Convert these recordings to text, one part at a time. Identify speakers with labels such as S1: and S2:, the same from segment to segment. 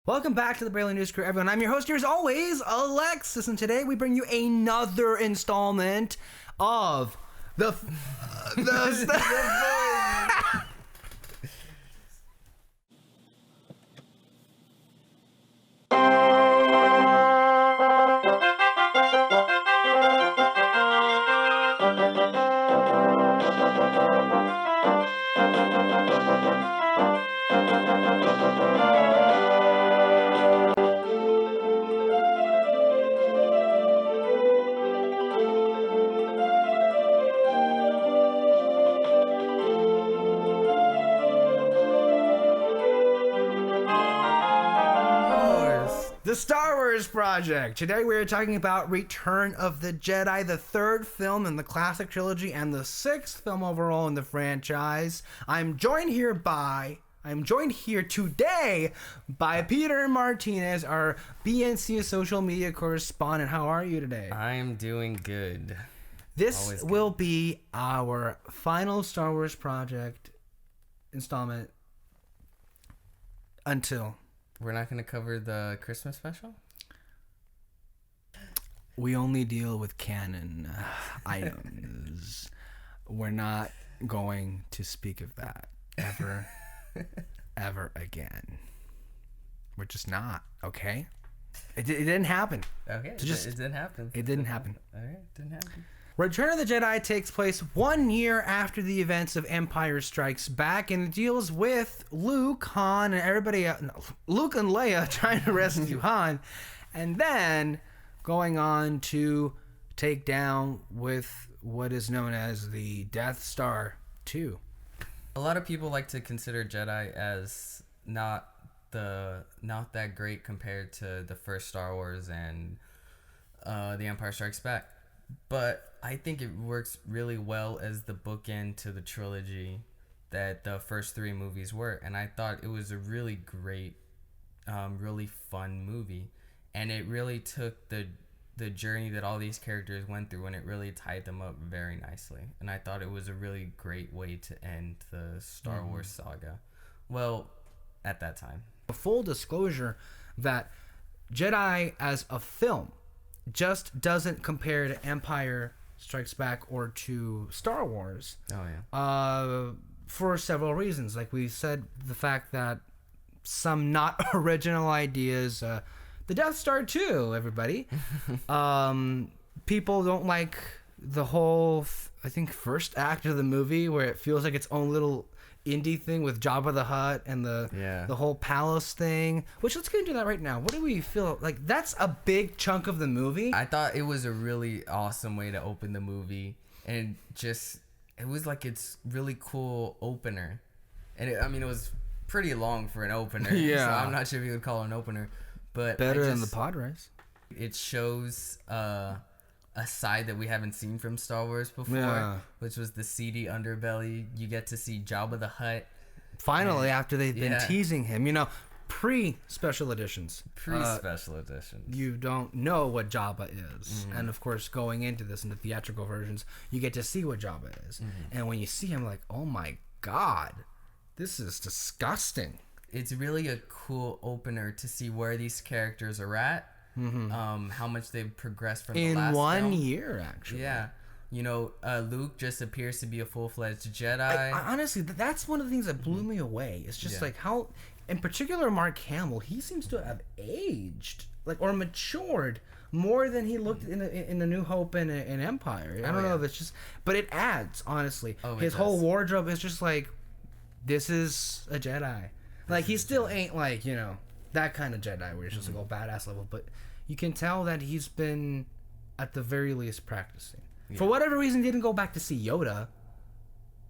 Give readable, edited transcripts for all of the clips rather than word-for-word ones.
S1: Welcome back to the Braille News Crew, everyone. I'm your host here as always, Alexis, and today we bring you another installment of the Star Wars Project. Today we are talking about Return of the Jedi, the third film in the classic trilogy and the sixth film overall in the franchise. I'm joined here today by Peter Martinez, our BNC social media correspondent. How are you today?
S2: I am doing good.
S1: This will be our final Star Wars Project installment until...
S2: We're not going to cover the Christmas special?
S1: We only deal with canon items. We're not going to speak of that ever again. We're just not, okay? It didn't happen.
S2: Okay, it didn't happen.
S1: It didn't happen.
S2: Okay, it didn't happen. Return
S1: of the Jedi takes place 1 year after the events of Empire Strikes Back, and it deals with Luke, Han, and everybody Luke and Leia trying to rescue Han, and then going on to take down with what is known as the Death Star 2.
S2: A lot of people like to consider Jedi as not that great compared to the first Star Wars and The Empire Strikes Back. But I think it works really well as the bookend to the trilogy that the first three movies were. And I thought it was a really great, really fun movie. And it really took the journey that all these characters went through and it really tied them up very nicely. And I thought it was a really great way to end the Star Wars saga. Well, at that time.
S1: A full disclosure that Jedi as a film just doesn't compare to Empire Strikes Back or to Star Wars.
S2: Oh, yeah.
S1: For several reasons. Like we said, the fact that some not original ideas, the Death Star 2, everybody. People don't like the whole, I think, first act of the movie where it feels like its own little indie thing with Jabba the Hutt and the whole palace thing, which let's get into that right now. What do we feel like? That's a big chunk of the movie.
S2: I thought it was a really awesome way to open the movie, and it was like its really cool opener, and it was pretty long for an opener.
S1: Yeah,
S2: so I'm not sure if you would call it an opener, but
S1: better than the pod race.
S2: It shows a side that we haven't seen from Star Wars before, which was the seedy underbelly. You get to see Jabba the Hutt.
S1: Finally, after they've been teasing him, pre-special editions.
S2: Pre-special editions.
S1: You don't know what Jabba is. Mm-hmm. And of course, going into this in the theatrical versions, you get to see what Jabba is. Mm-hmm. And when you see him, like, oh my God, this is disgusting.
S2: It's really a cool opener to see where these characters are at. Mm-hmm. How much they've progressed from the last
S1: in 1
S2: film.
S1: year, actually.
S2: Yeah. Luke just appears to be a full-fledged Jedi.
S1: Honestly, that's one of the things that blew me away. It's just like how, in particular, Mark Hamill, he seems to have aged, or matured more than he looked in the New Hope and in Empire. I don't know if it's just, but it adds, honestly. His whole wardrobe is just like, this is a Jedi. He still ain't that kind of Jedi where he's just like badass level, but you can tell that he's been at the very least practicing. For whatever reason, he didn't go back to see Yoda,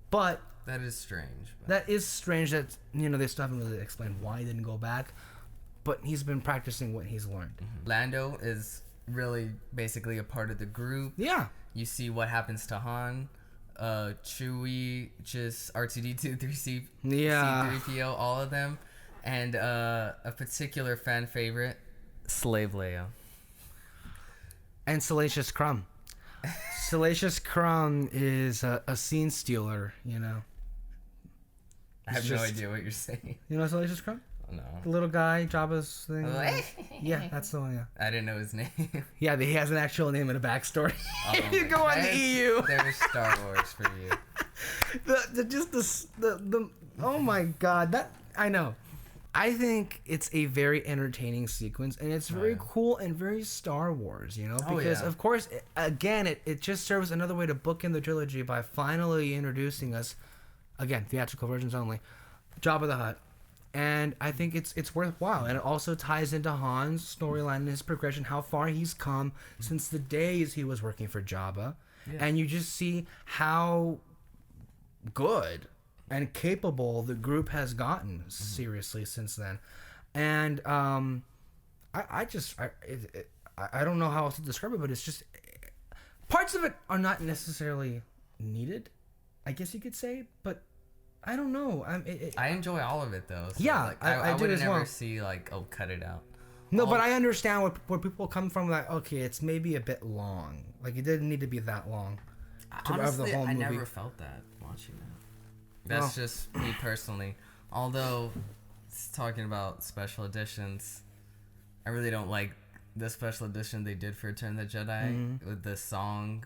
S1: but
S2: that is strange.
S1: That is strange that they still haven't really explained why he didn't go back, but he's been practicing what he's learned.
S2: Mm-hmm. Lando is really basically a part of the group.
S1: Yeah,
S2: you see what happens to Han, Chewie, just R2D2, 3C, C3PO, all of them. And a particular fan favorite, Slave Leia.
S1: And Salacious Crumb. Salacious Crumb is a scene stealer,
S2: I have no idea what you're saying.
S1: You know Salacious Crumb?
S2: No.
S1: The little guy, Jabba's thing. Yeah, that's the one. Yeah.
S2: I didn't know his name.
S1: Yeah, he has an actual name and a backstory.
S2: Oh,
S1: You go on the EU.
S2: There's Star Wars for you.
S1: The oh my god, that I know. I think it's a very entertaining sequence, and it's very cool and very Star Wars, you know, because of course, it just serves another way to bookend the trilogy by finally introducing us, again, theatrical versions only, Jabba the Hutt. And I think it's worthwhile, and it also ties into Han's storyline and his progression, how far he's come since the days he was working for Jabba, and you just see how good and capable the group has gotten seriously since then. And I don't know how else to describe it, but it's just parts of it are not necessarily needed, I guess you could say, but I don't know.
S2: I enjoy all of it though. So
S1: yeah,
S2: like,
S1: I
S2: would
S1: as
S2: never
S1: well.
S2: see like, oh, cut it out.
S1: No, but I understand where people come from. Like, okay, it's maybe a bit long. Like, it didn't need to be that long.
S2: Honestly, I never felt that watching that. That's just me personally. Although, talking about special editions, I really don't like the special edition they did for Return of the Jedi with the song.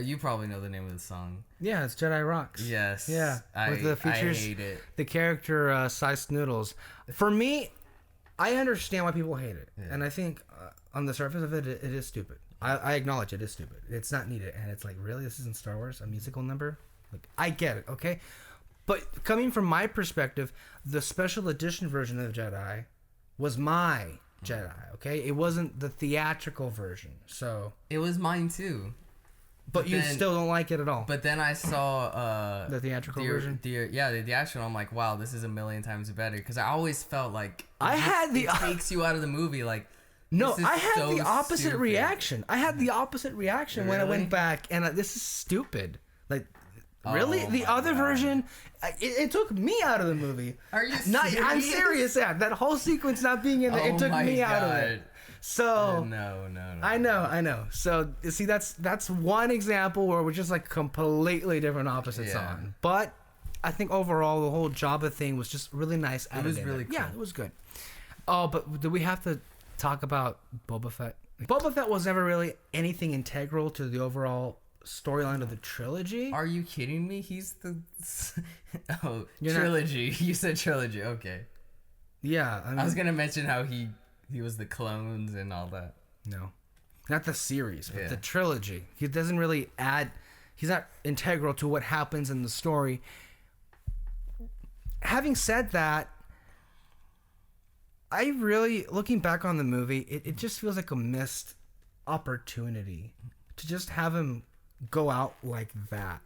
S2: You probably know the name of the song.
S1: Yeah, it's Jedi Rocks.
S2: Yes.
S1: Yeah, with the features,
S2: I hate it.
S1: The character Sized Noodles. For me, I understand why people hate it, and I think on the surface of it, it is stupid. I acknowledge it is stupid. It's not needed, and it's like, really, this isn't Star Wars, a musical number? Like, I get it, okay? But coming from my perspective, the special edition version of Jedi was my Jedi, okay? It wasn't the theatrical version, so...
S2: It was mine too.
S1: But you still don't like it at all.
S2: But then I saw...
S1: the theatrical version?
S2: The actual, I'm like, wow, this is a million times better. Because I always felt like...
S1: It
S2: takes you out of the movie, like...
S1: No, I had the opposite reaction. I had the opposite reaction when I went back, and this is stupid. Like... Really? The other version, it took me out of the movie.
S2: Are you serious?
S1: I'm serious. Yeah, that whole sequence not being in there, it took me out of it. So
S2: no.
S1: I know. So you see, that's one example where we're just like completely different opposites on. But I think overall the whole Jabba thing was just really nice.
S2: It was really cool.
S1: Yeah, it was good. Oh, but do we have to talk about Boba Fett? Boba Fett was never really anything integral to the overall storyline of the trilogy.
S2: Are you kidding me? He's the trilogy. You said trilogy. Okay.
S1: Yeah,
S2: I was gonna mention how he was the clones and all that.
S1: No, not the series, but the trilogy. He doesn't really add. He's not integral to what happens in the story. Having said that, I really, looking back on the movie, it just feels like a missed opportunity to just have him go out like that.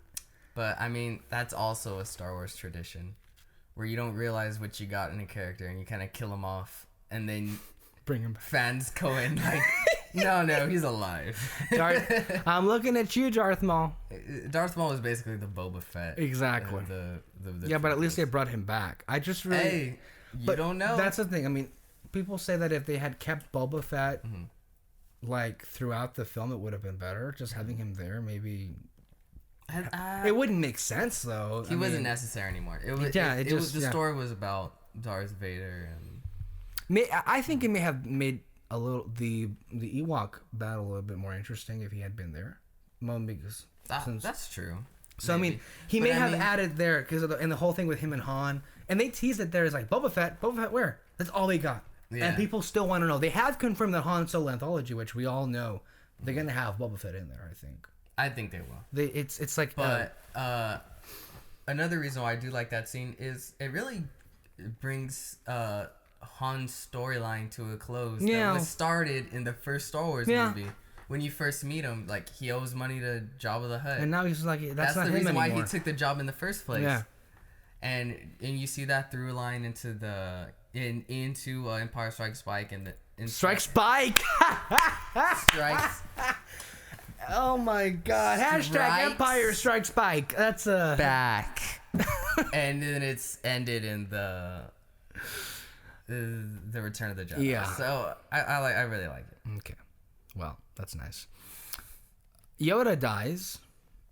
S2: But I mean, that's also a Star Wars tradition where you don't realize what you got in a character and you kind of kill him off and then
S1: bring him back.
S2: Fans go in like, no, he's alive.
S1: I'm looking at you, Darth Maul.
S2: Darth Maul is basically the Boba Fett.
S1: Exactly. Yeah, but at least they brought him back. I just really...
S2: Hey, you don't know.
S1: That's the thing. I mean, people say that if they had kept Boba Fett... like throughout the film, it would have been better. Just having him there, maybe it wouldn't make sense though.
S2: He wasn't necessary anymore. The story was about Darth Vader, and
S1: I think it may have made a little the Ewok battle a little bit more interesting if he had been there. Because
S2: that's true.
S1: So maybe. I mean, he may have added there because and the whole thing with him and Han, and they teased it there is like Boba Fett where? That's all they got. Yeah. And people still want to know. They have confirmed that Han Solo anthology, which we all know, they're gonna have Boba Fett in there.
S2: I think they will.
S1: It's like.
S2: But another reason why I do like that scene is it really brings Han's storyline to a close.
S1: Yeah.
S2: That was started in the first Star Wars movie. When you first meet him, like he owes money to Jabba the Hutt,
S1: and now he's like that's not
S2: the
S1: him
S2: reason
S1: anymore.
S2: why he took the job in the first place.
S1: Yeah.
S2: And you see that through line into into Empire Strikes Back and
S1: Strikes Spike.
S2: Strikes.
S1: Oh my God! Hashtag Empire Strikes Spike. That's
S2: back. And then it's ended in the Return of the Jedi.
S1: Yeah.
S2: So I really like it.
S1: Okay. Well, that's nice. Yoda dies.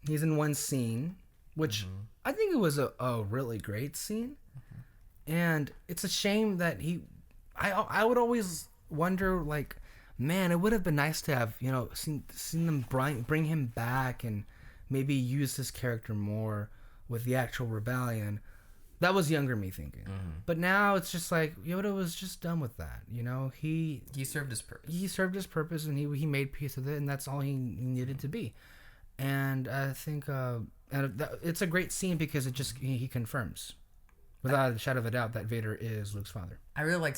S1: He's in one scene, which I think it was a really great scene. And it's a shame that I would always wonder, like, man, it would have been nice to have, seen them bring him back and maybe use his character more with the actual rebellion. That was younger me thinking. But now it's just like Yoda was just done with that. He
S2: served his purpose.
S1: He served his purpose, and he made peace with it, and that's all he needed to be. And I think it's a great scene because he confirms, without a shadow of a doubt, that Vader is Luke's father.
S2: I really like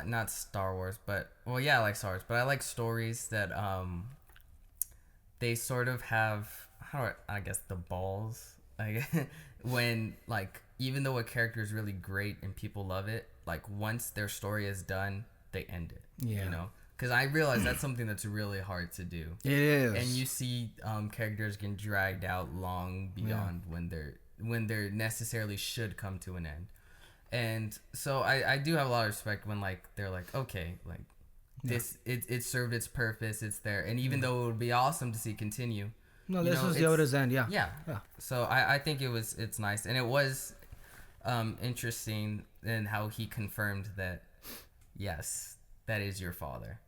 S2: not Star Wars, but I like Star Wars, but I like stories that they sort of have I guess the balls, like when, like, even though a character is really great and people love it, like once their story is done, they end it.
S1: Yeah.
S2: Because I realize that's something that's really hard to do.
S1: It is.
S2: And you see characters getting dragged out long beyond when they're necessarily should come to an end. And so I do have a lot of respect when, like, they're like, okay, like this it served its purpose, it's there. And even though it would be awesome to see continue.
S1: No, this was Yoda's end, yeah.
S2: Yeah. So I think it's nice. And it was interesting in how he confirmed that, yes, that is your father.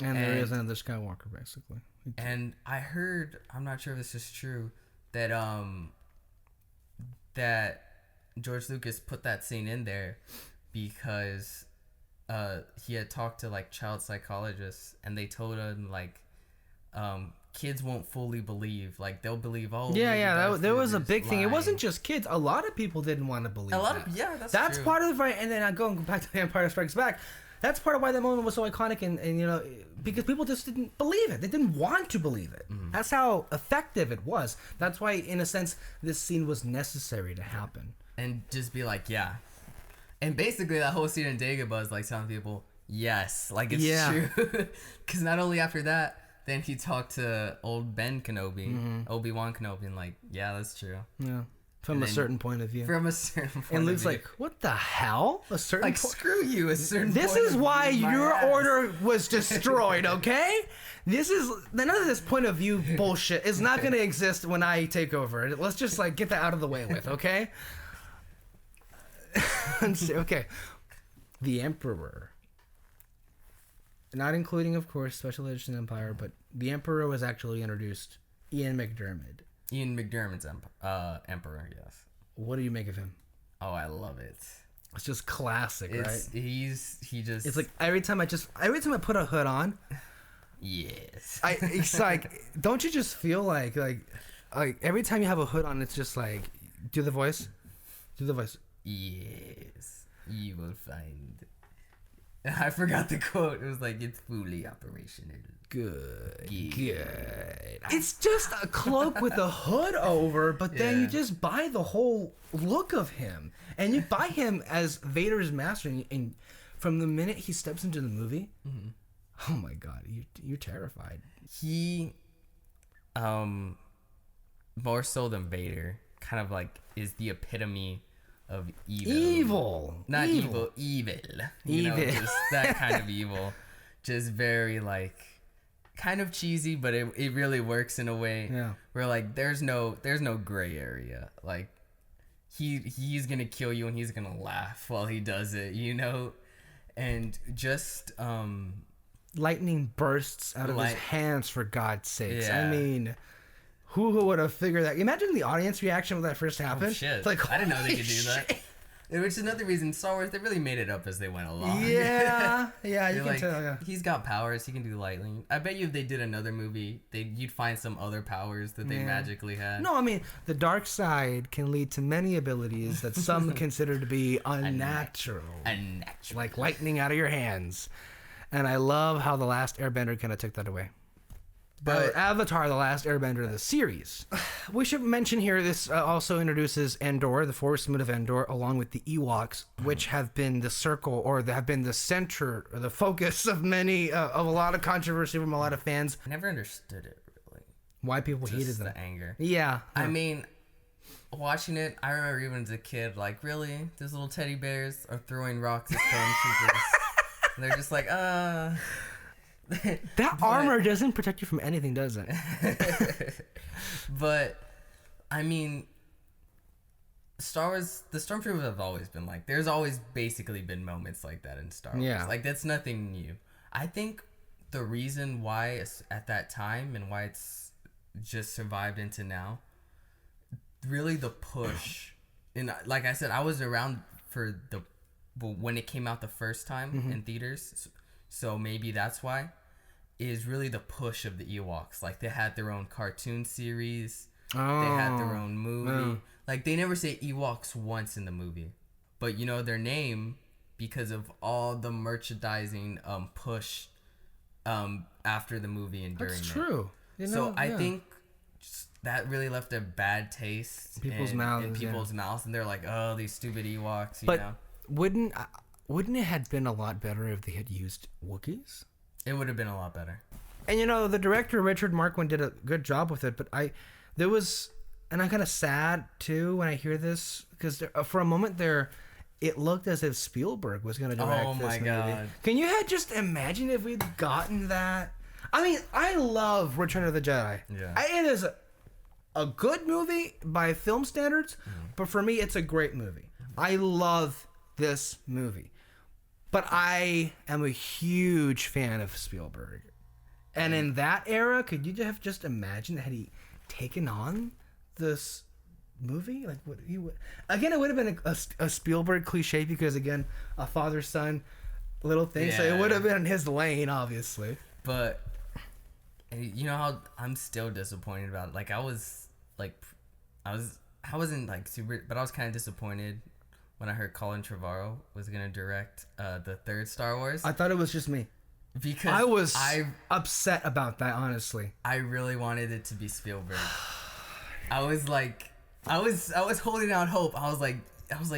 S1: And there is another Skywalker, basically.
S2: And I heard, I'm not sure if this is true, that that George Lucas put that scene in there because he had talked to, like, child psychologists, and they told him, like, kids won't fully believe, like, they'll believe,
S1: there was a big thing. It wasn't just kids. A lot of people didn't want to believe that's true. Part of the fight. And then going back to The Empire Strikes Back, that's part of why that moment was so iconic, and because people just didn't believe it. They didn't want to believe it. That's how effective it was. That's why, in a sense, this scene was necessary to happen.
S2: And just be like, yeah. And basically that whole scene in Dagobah is like telling people, yes, like, it's true. Because not only after that, then he talked to old Ben Kenobi, Obi-Wan Kenobi, and like, yeah, that's true.
S1: Yeah. From a certain point of view.
S2: From a certain point of view.
S1: And Luke's like, what the hell?
S2: Screw you, a certain
S1: This
S2: point
S1: is why your order was destroyed, okay? None of this point of view bullshit is not going to exist when I take over. Let's just, like, get that out of the way with, okay? Okay. The Emperor. Not including, of course, Special Edition Empire, but the Emperor was actually introduced. Ian McDiarmid's Emperor, yes. What do you make of him?
S2: Oh, I love it.
S1: It's just classic, right?
S2: It's
S1: like every time I put a hood on,
S2: yes.
S1: It's like, don't you just feel like every time you have a hood on, it's just like, do the voice.
S2: Yes, you will find. I forgot the quote. It was like, it's fully operational.
S1: Good. It's just a cloak with a hood over, but then you just buy the whole look of him, and you buy him as Vader's master. And from the minute he steps into the movie, oh my God, you're terrified.
S2: He, more so than Vader, kind of like is the epitome of evil. Not evil. Just that kind of evil. Just very, like, kind of cheesy, but it really works in a way where, like, there's no gray area. Like, he's gonna kill you and he's gonna laugh while he does it, and just
S1: lightning bursts out of his hands, for God's sakes. I mean, who would have figured that? Imagine the audience reaction when that first happened.
S2: Oh, shit.
S1: It's like,
S2: I didn't know they could do that. Which is another reason Star Wars, they really made it up as they went along.
S1: Yeah, you can tell. Yeah.
S2: He's got powers. He can do lightning. I bet you if they did another movie, you'd find some other powers that they magically had.
S1: No, I mean, the dark side can lead to many abilities that some consider to be unnatural. Like lightning out of your hands. And I love how The Last Airbender kind of took that away. But Avatar, The Last Airbender of the series. We should mention here, this also introduces Endor, the Forest Moon of Endor, along with the Ewoks, which have been the circle, or have been the center, or the focus of of a lot of controversy from a lot of fans.
S2: I never understood it, really.
S1: Why people hated them.
S2: The anger.
S1: Yeah.
S2: I mean, watching it, I remember even as a kid, like, really? These little teddy bears are throwing rocks at stormtroopers. And they're just like,
S1: That armor doesn't protect you from anything, does it?
S2: But, I mean, Star Wars, the Stormtroopers have always been like, there's always basically been moments like that in Star Wars.
S1: Yeah.
S2: Like, that's nothing new. I think the reason why it's at that time and why it's just survived into now, really the push. And like I said, I was around for when it came out the first time in theaters. So maybe that's why. Is really the push of the Ewoks. Like, they had their own cartoon series. They had their own movie. Like, they never say Ewoks once in the movie. But you know their name because of all the merchandising push after the movie and during it.
S1: That's true. You know,
S2: so I think that really left a bad taste in people's mouths. And they're like, oh, these stupid Ewoks, you know?
S1: Wouldn't it have been a lot better if they had used Wookiees?
S2: It would have been a lot better.
S1: And you know, the director Richard Marquand did a good job with it, but I'm kind of sad too when I hear this, because for a moment there, it looked as if Spielberg was going to direct this movie. God. Can you just imagine if we'd gotten that? I mean, I love Return of the Jedi. Yeah. It is a good movie by film standards, but for me, it's a great movie. I love this movie. But I am a huge fan of Spielberg. And in that era, could you have just imagined had he taken on this movie? Like, again, it would have been a Spielberg cliche because, again, a father-son little thing. Yeah. So it would have been in his lane, obviously.
S2: But you know how I'm still disappointed about it. Like, I wasn't like super, but I was kind of disappointed when I heard Colin Trevorrow was going to direct the third Star Wars.
S1: I thought it was just me.
S2: Because
S1: I was upset about that, honestly.
S2: I really wanted it to be Spielberg. I was holding out hope. I was like,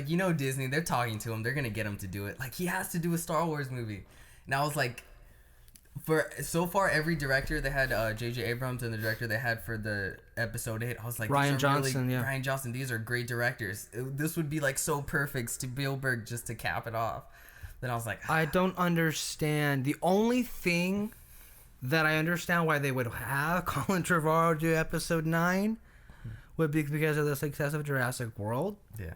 S2: you know, Disney, they're talking to him. They're going to get him to do it. Like, he has to do a Star Wars movie. And I was like, for so far, every director they had, J.J. Abrams, and the director they had for the episode 8, I was like,
S1: Ryan Johnson,
S2: Ryan Johnson, these are great directors. This would be like so perfect, Spielberg, just to cap it off. Then I was like,
S1: I don't understand. The only thing that I understand why they would have Colin Trevorrow do episode 9 would be because of the success of Jurassic World.
S2: Yeah.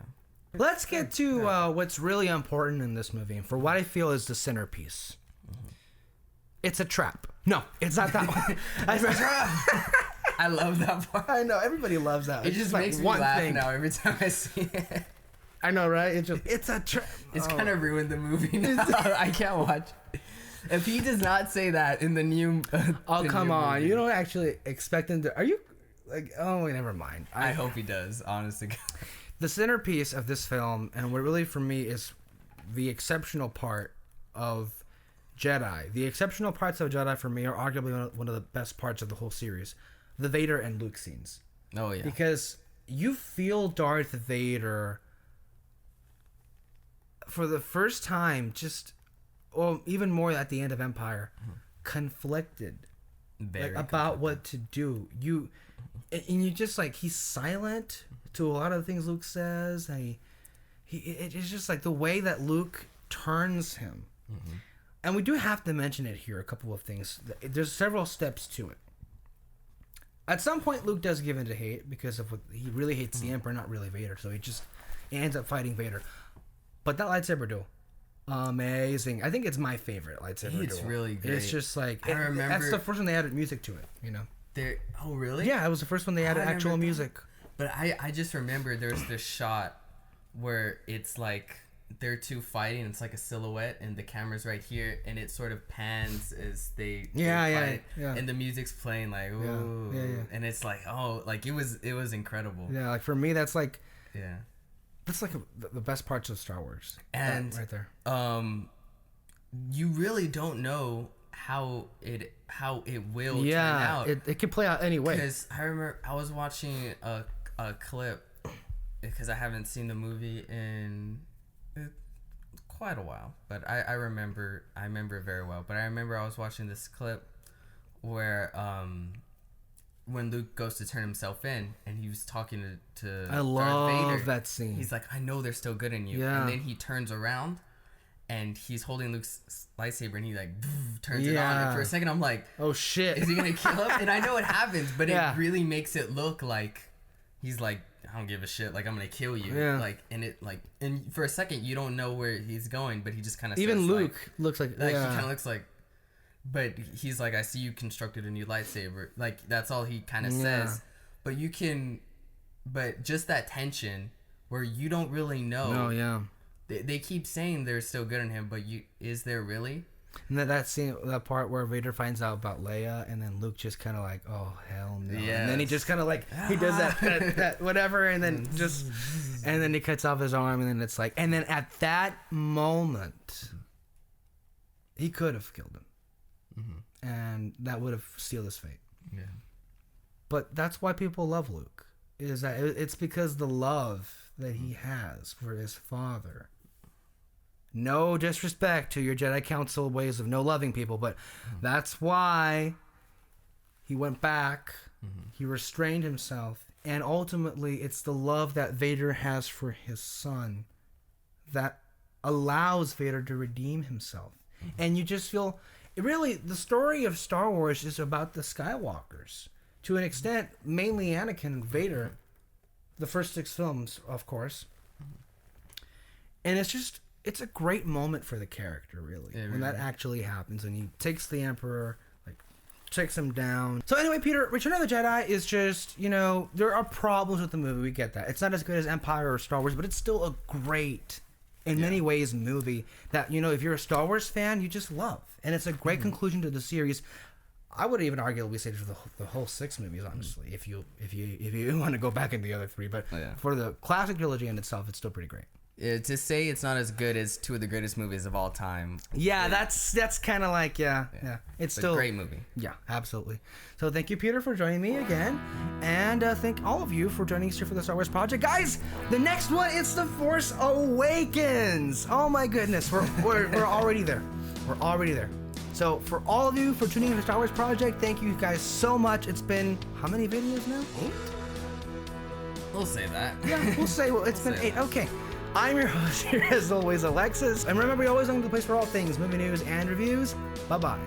S1: Let's get to what's really important in this movie, and for what I feel is the centerpiece. It's a trap. No, it's not that one.
S2: It's a trap. I love that part.
S1: I know, everybody loves that.
S2: It just makes me laugh now every time I see it.
S1: I know, right? It's a trap.
S2: It's kind of ruined the movie now. I can't watch it. If he does not say that in the new
S1: come on. Movie. You don't actually expect him to. Are you like, oh, never mind.
S2: I hope he does, honestly.
S1: The centerpiece of this film, and what really for me is the exceptional part of Jedi. The exceptional parts of Jedi for me are arguably one of the best parts of the whole series. The Vader and Luke scenes.
S2: Oh, yeah.
S1: Because you feel Darth Vader for the first time, even more at the end of Empire, conflicted about what to do. And you just like, he's silent to a lot of the things Luke says. And it's just like the way that Luke turns him. Mm-hmm. And we do have to mention it here, a couple of things. There's several steps to it. At some point, Luke does give in to hate because of what he really hates the Emperor, not really Vader. So he ends up fighting Vader. But that lightsaber duel, amazing. I think it's my favorite lightsaber duel.
S2: It's really great.
S1: It's just like, I remember that's the first one they added music to it, you know?
S2: Oh, really?
S1: Yeah, it was the first one they added actual music.
S2: But I just remember there's this shot where it's like they're two fighting, it's like a silhouette, and the camera's right here, and it sort of pans as they fight, and the music's playing like, ooh, and it's like, oh, like it was incredible.
S1: Yeah, like for me, that's like, that's like the best parts of Star Wars,
S2: and
S1: right there.
S2: You really don't know how it will turn out.
S1: It can play out any way.
S2: Because I remember I was watching a clip, because I haven't seen the movie in quite a while, but I remember it very well. But I remember I was watching this clip where when Luke goes to turn himself in, and he was talking to
S1: I
S2: Darth
S1: love
S2: Vader.
S1: That scene.
S2: He's like, I know they're still good in you. And then he turns around, and he's holding Luke's lightsaber, and he like turns it on. And for a second, I'm like,
S1: oh shit,
S2: is he gonna kill him? And I know it happens, but it really makes it look like he's like, I don't give a shit. Like, I'm gonna kill you.
S1: Yeah.
S2: Like, and for a second you don't know where he's going, but he just kind of
S1: even
S2: says,
S1: Luke
S2: like,
S1: looks like
S2: he kind of looks like, but he's like, I see you constructed a new lightsaber. Like, that's all he kind of says. But just that tension where you don't really know.
S1: Oh yeah.
S2: They keep saying there's still good in him, but is there really?
S1: And that scene, that part where Vader finds out about Leia, and then Luke just kind of like, oh hell no, and then he just kind of like he does that whatever, and then and then he cuts off his arm, and then it's like, and then at that moment, he could have killed him, and that would have sealed his fate.
S2: Yeah. But
S1: that's why people love Luke, is that it's because the love that he has for his father. No disrespect to your Jedi Council ways of no loving people, but that's why he went back, he restrained himself, and ultimately it's the love that Vader has for his son that allows Vader to redeem himself. And you just feel, really, the story of Star Wars is about the Skywalkers. To an extent, mainly Anakin and Vader, the first 6 films, of course. And it's a great moment for the character, really, when that actually happens, and he takes the Emperor, like, takes him down. So anyway, Peter, Return of the Jedi is just, there are problems with the movie. We get that. It's not as good as Empire or Star Wars, but it's still a great, in many ways, movie that, if you're a Star Wars fan, you just love. And it's a great conclusion to the series. I would even arguably say for the whole 6 movies, honestly, if you want to go back into the other 3. But for the classic trilogy in itself, it's still pretty great.
S2: To say it's not as good as 2 of the greatest movies of all time.
S1: Yeah, that's kind of like, it's still
S2: a great movie.
S1: Yeah, absolutely. So thank you, Peter, for joining me again. And thank all of you for joining us here for the Star Wars Project. Guys, the next one, it's The Force Awakens. Oh my goodness, we're already there. We're already there. So for all of you for tuning in to the Star Wars Project, thank you guys so much. It's been, how many videos now? 8?
S2: We'll say that.
S1: Yeah, we'll say, it's been 8. Okay. I'm your host here, as always, Alexis. And remember, we always go to the place for all things movie news and reviews. Bye-bye.